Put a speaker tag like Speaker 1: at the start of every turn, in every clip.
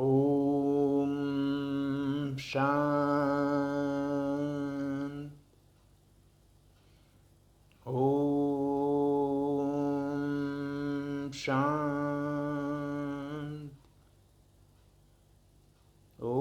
Speaker 1: ओम शांति। ओम शांति। ओम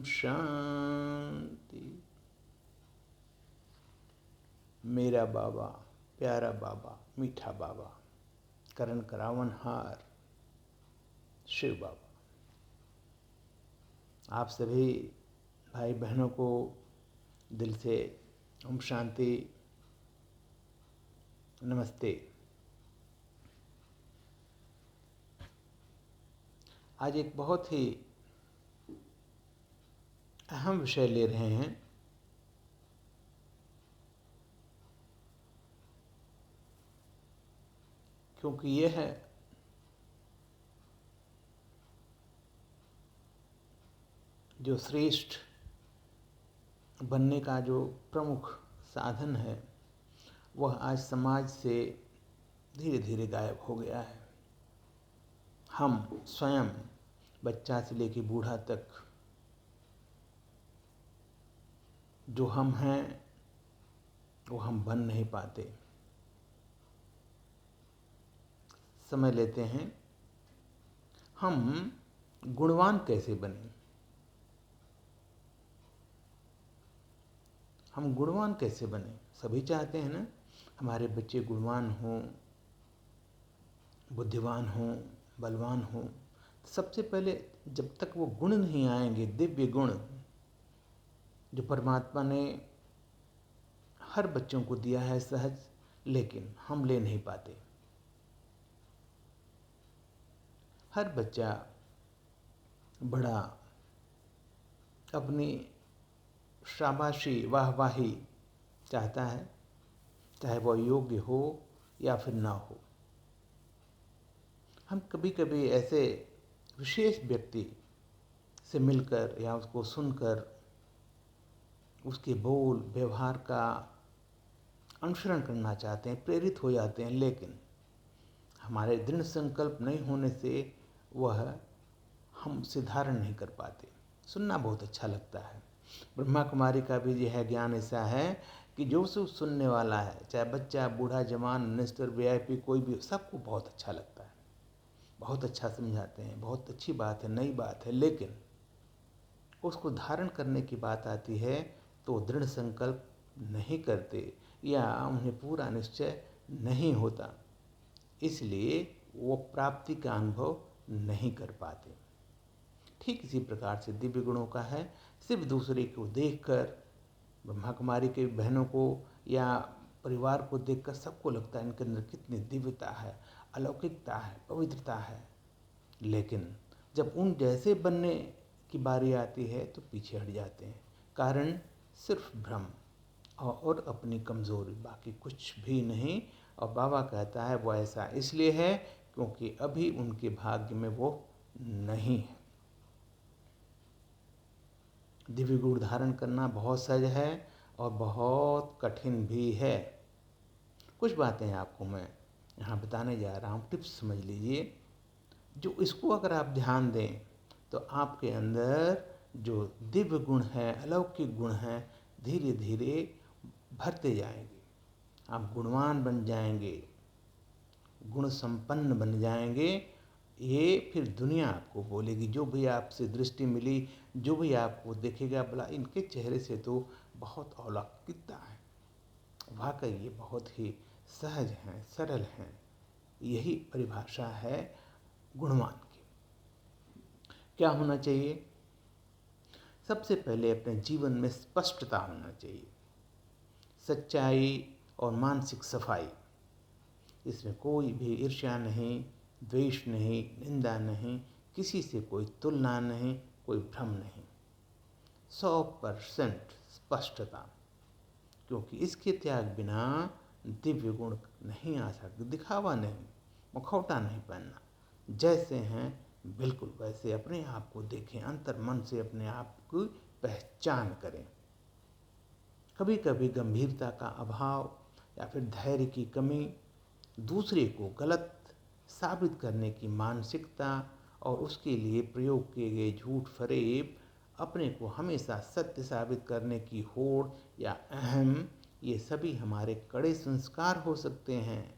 Speaker 1: शांति। मेरा बाबा, प्यारा बाबा, मीठा बाबा, करण करावनहार शिव बाबा, आप सभी भाई बहनों को दिल से ओम शांति, नमस्ते। आज एक बहुत ही अहम विषय ले रहे हैं। क्योंकि यह है जो श्रेष्ठ बनने का जो प्रमुख साधन है, वह आज समाज से धीरे धीरे गायब हो गया है। हम स्वयं, बच्चा से लेकर बूढ़ा तक, जो हम हैं वो हम बन नहीं पाते। समय लेते हैं, हम गुणवान कैसे बने, हम गुणवान कैसे बने। सभी चाहते हैं ना, हमारे बच्चे गुणवान हों, बुद्धिमान हों, बलवान हों। सबसे पहले जब तक वो गुण नहीं आएंगे, दिव्य गुण जो परमात्मा ने हर बच्चों को दिया है सहज, लेकिन हम ले नहीं पाते। हर बच्चा बड़ा अपनी शाबाशी, वाहवाही चाहता है, चाहे वह योग्य हो या फिर ना हो। हम कभी कभी ऐसे विशेष व्यक्ति से मिलकर या उसको सुनकर उसके बोल व्यवहार का अनुसरण करना चाहते हैं, प्रेरित हो जाते हैं, लेकिन हमारे दृढ़ संकल्प नहीं होने से वह हमसे धारण नहीं कर पाते। सुनना बहुत अच्छा लगता है। ब्रह्मा कुमारी का भी यह ज्ञान ऐसा है कि जो सुनने वाला है, चाहे बच्चा, बूढ़ा, जवान, मिनिस्टर, वीआईपी, कोई भी, सबको बहुत अच्छा लगता है। बहुत अच्छा समझाते हैं, बहुत अच्छी बात है, नई बात है, लेकिन उसको धारण करने की बात आती है तो दृढ़ संकल्प नहीं करते या उन्हें पूरा निश्चय नहीं होता, इसलिए वो प्राप्ति का अनुभव नहीं कर पाते। ठीक इसी प्रकार से दिव्य गुणों का है। सिर्फ दूसरे को देखकर, ब्रह्मा कुमारी के बहनों को या परिवार को देखकर सबको लगता है इनके अंदर कितनी दिव्यता है, अलौकिकता है, पवित्रता है, लेकिन जब उन जैसे बनने की बारी आती है तो पीछे हट जाते हैं। कारण सिर्फ भ्रम और अपनी कमज़ोरी, बाकी कुछ भी नहीं। और बाबा कहता है वो ऐसा इसलिए है क्योंकि अभी उनके भाग्य में वो नहीं है। दिव्य गुण धारण करना बहुत सहज है और बहुत कठिन भी है। कुछ बातें आपको मैं यहाँ बताने जा रहा हूँ, टिप्स समझ लीजिए। जो इसको अगर आप ध्यान दें तो आपके अंदर जो दिव्य गुण है, अलौकिक गुण है, धीरे धीरे भरते जाएंगे। आप गुणवान बन जाएंगे, गुण संपन्न बन जाएंगे। ये फिर दुनिया आपको बोलेगी, जो भी आपसे दृष्टि मिली, जो भी आपको देखेगा, बोला इनके चेहरे से तो बहुत अलौकिकता है, वाकई ये बहुत ही सहज हैं, सरल हैं। यही परिभाषा है गुणवान की। क्या होना चाहिए? सबसे पहले अपने जीवन में स्पष्टता होना चाहिए, सच्चाई और मानसिक सफाई। इसमें कोई भी ईर्ष्या नहीं, द्वेष नहीं, निंदा नहीं, किसी से कोई तुलना नहीं, कोई भ्रम नहीं। 100% स्पष्टता, क्योंकि इसके त्याग बिना दिव्य गुण नहीं आ सकते। दिखावा नहीं, मुखौटा नहीं पहनना, जैसे हैं बिल्कुल वैसे अपने आप को देखें, अंतर मन से अपने आप की पहचान करें। कभी कभी गंभीरता का अभाव या फिर धैर्य की कमी, दूसरे को गलत साबित करने की मानसिकता और उसके लिए प्रयोग किए गए झूठ फरेब, अपने को हमेशा सत्य साबित करने की होड़ या अहम, ये सभी हमारे कड़े संस्कार हो सकते हैं,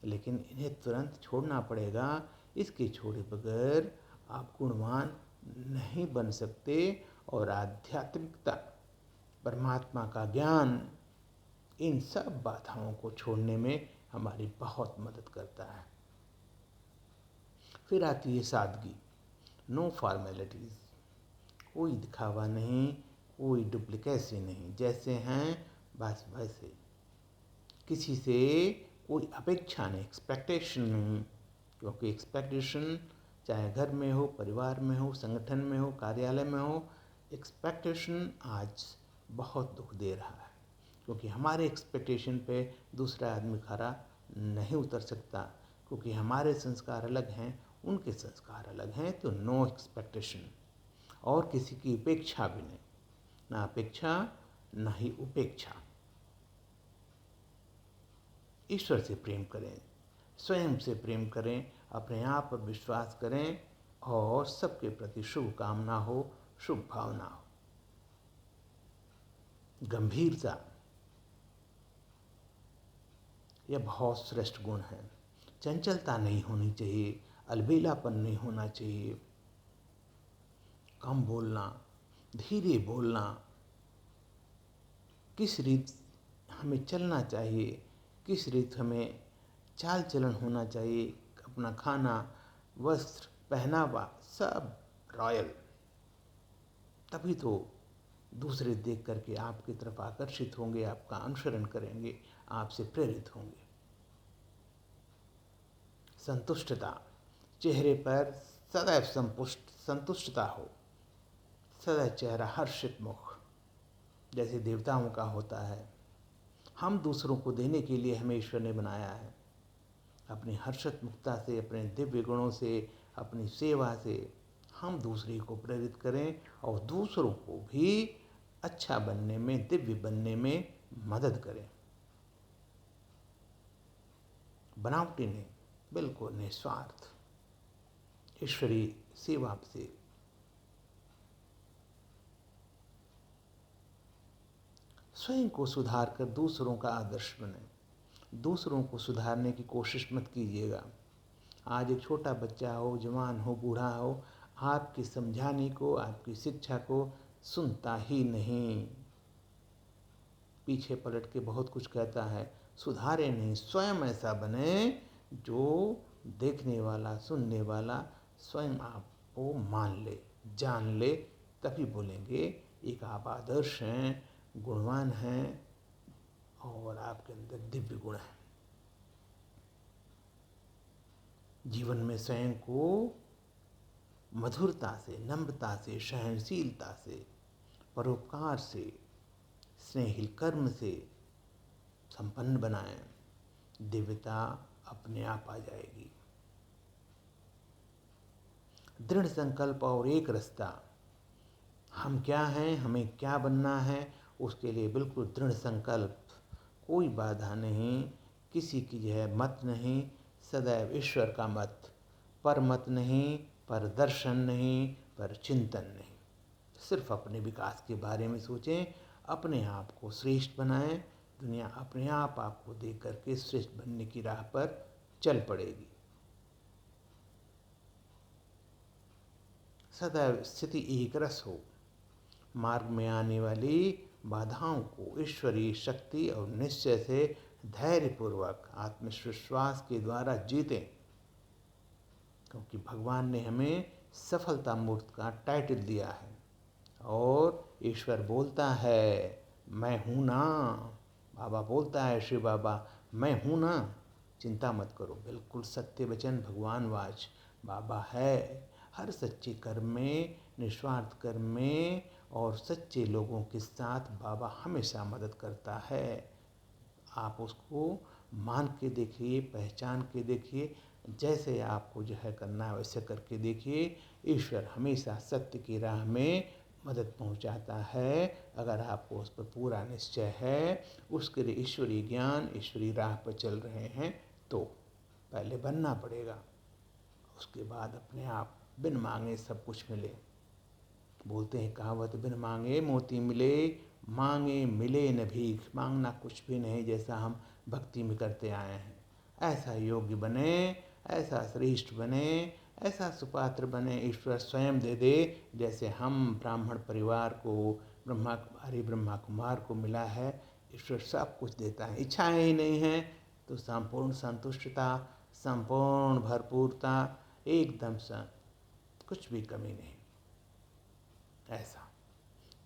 Speaker 1: लेकिन इन्हें तुरंत छोड़ना पड़ेगा। इसके छोड़े बगैर आप गुणवान नहीं बन सकते और आध्यात्मिकता, परमात्मा का ज्ञान, इन सब बाधाओं को छोड़ने में हमारी बहुत मदद करता है। फिर आती है सादगी, नो फॉर्मेलिटीज़, कोई दिखावा नहीं, कोई डुप्लीकेसी नहीं, जैसे हैं बस वैसे, किसी से कोई अपेक्षा नहीं, एक्सपेक्टेशन नहीं, क्योंकि एक्सपेक्टेशन चाहे घर में हो, परिवार में हो, संगठन में हो, कार्यालय में हो, एक्सपेक्टेशन आज बहुत दुख दे रहा है, क्योंकि हमारे एक्सपेक्टेशन पे दूसरा आदमी खरा नहीं उतर सकता, क्योंकि हमारे संस्कार अलग हैं, उनके संस्कार अलग हैं। तो नो एक्सपेक्टेशन, और किसी की उपेक्षा भी नहीं, ना अपेक्षा ना ही उपेक्षा। ईश्वर से प्रेम करें, स्वयं से प्रेम करें, अपने आप पर विश्वास करें और सबके प्रति शुभ कामना हो, शुभ भावना हो। गंभीरता, यह बहुत श्रेष्ठ गुण है। चंचलता नहीं होनी चाहिए, अलबेलापन नहीं होना चाहिए, कम बोलना, धीरे बोलना, किस रीत हमें चलना चाहिए, किस रीत हमें चाल चलन होना चाहिए, अपना खाना, वस्त्र, पहनावा सब रॉयल, तभी तो दूसरे देख करके आपकी तरफ आकर्षित होंगे, आपका अनुसरण करेंगे, आपसे प्रेरित होंगे। संतुष्टता, चेहरे पर सदैव संतुष्टता हो, सदैव चेहरा हर्षित मुख, जैसे देवताओं का होता है। हम दूसरों को देने के लिए हमें ईश्वर ने बनाया है। अपनी हर्षित मुक्ता से, अपने दिव्य गुणों से, अपनी सेवा से हम दूसरे को प्रेरित करें और दूसरों को भी अच्छा बनने में, दिव्य बनने में मदद करें। बनावटी नहीं, बिल्कुल निस्वार्थ ईश्वरीय सेवा से। स्वयं को सुधार कर दूसरों का आदर्श बने। दूसरों को सुधारने की कोशिश मत कीजिएगा। आज एक छोटा बच्चा हो, जवान हो, बूढ़ा हो, आपकी समझाने को, आपकी शिक्षा को सुनता ही नहीं, पीछे पलट के बहुत कुछ कहता है। सुधारे नहीं, स्वयं ऐसा बने जो देखने वाला, सुनने वाला स्वयं आपको मान ले, जान ले, तभी बोलेंगे एक आप आदर्श हैं, गुणवान हैं और आपके अंदर दिव्य गुण है। जीवन में स्वयं को मधुरता से, नम्रता से, सहनशीलता से, परोपकार से, स्नेहिल कर्म से संपन्न बनाएं, दिव्यता अपने आप आ जाएगी। दृढ़ संकल्प और एक रास्ता, हम क्या हैं, हमें क्या बनना है, उसके लिए बिल्कुल दृढ़ संकल्प, कोई बाधा नहीं, किसी की यह मत नहीं, सदैव ईश्वर का मत, पर मत नहीं, पर दर्शन नहीं, पर चिंतन नहीं। सिर्फ अपने विकास के बारे में सोचें, अपने आप को श्रेष्ठ बनाएं, दुनिया अपने आप आपको देख करके श्रेष्ठ बनने की राह पर चल पड़ेगी। सदैव स्थिति एक रस हो, मार्ग में आने वाली बाधाओं को ईश्वरीय शक्ति और निश्चय से धैर्यपूर्वक आत्मविश्वास के द्वारा जीतें, क्योंकि भगवान ने हमें सफलता मूर्त का टाइटल दिया है और ईश्वर बोलता है मैं हूँ ना, बाबा बोलता है, शिव बाबा मैं हूँ ना, चिंता मत करो। बिल्कुल सत्य वचन भगवान वाच बाबा है। हर सच्चे कर्म में, निस्वार्थ कर्म में और सच्चे लोगों के साथ बाबा हमेशा मदद करता है। आप उसको मान के देखिए, पहचान के देखिए, जैसे आपको जो है करना है वैसे करके देखिए। ईश्वर हमेशा सत्य की राह में मदद पहुंचाता है, अगर आपको उस पर पूरा निश्चय है, उसके लिए ईश्वरीय ज्ञान, ईश्वरीय राह पर चल रहे हैं, तो पहले बनना पड़ेगा उसके बाद अपने आप बिन मांगे सब कुछ मिले। बोलते हैं कहावत, बिन मांगे मोती मिले, मांगे मिले न भीख। मांगना कुछ भी नहीं, जैसा हम भक्ति में करते आए हैं। ऐसा योग्य बने, ऐसा श्रेष्ठ बने, ऐसा सुपात्र बने, ईश्वर स्वयं दे दे जैसे हम ब्राह्मण परिवार को, ब्रह्मा कुमारी ब्रह्मा कुमार को मिला है। ईश्वर सब कुछ देता है। इच्छाएं ही नहीं हैं तो संपूर्ण संतुष्टता, संपूर्ण भरपूरता, एकदम सा कुछ भी कमी नहीं। ऐसा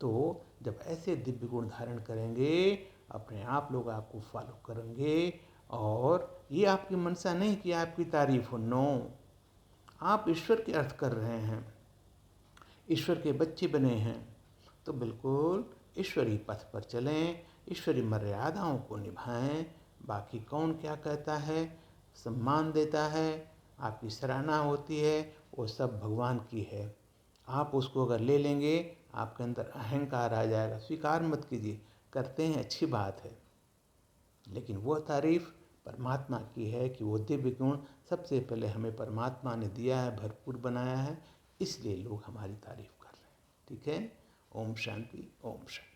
Speaker 1: तो जब ऐसे दिव्य गुण धारण करेंगे, अपने आप लोग आपको फॉलो करेंगे। और ये आपकी मनसा नहीं कि आपकी तारीफ हो, नो, आप ईश्वर के अर्थ कर रहे हैं, ईश्वर के बच्चे बने हैं, तो बिल्कुल ईश्वरीय पथ पर चलें, ईश्वरीय मर्यादाओं को निभाएं। बाकी कौन क्या कहता है, सम्मान देता है, आपकी सराहना होती है, वो सब भगवान की है। आप उसको अगर ले लेंगे, आपके अंदर अहंकार आ जाएगा। स्वीकार मत कीजिए, करते हैं अच्छी बात है, लेकिन वह तारीफ परमात्मा की है कि वो दिव्य गुण सबसे पहले हमें परमात्मा ने दिया है, भरपूर बनाया है, इसलिए लोग हमारी तारीफ कर रहे हैं। ठीक है। ओम शांति, ओम शांति।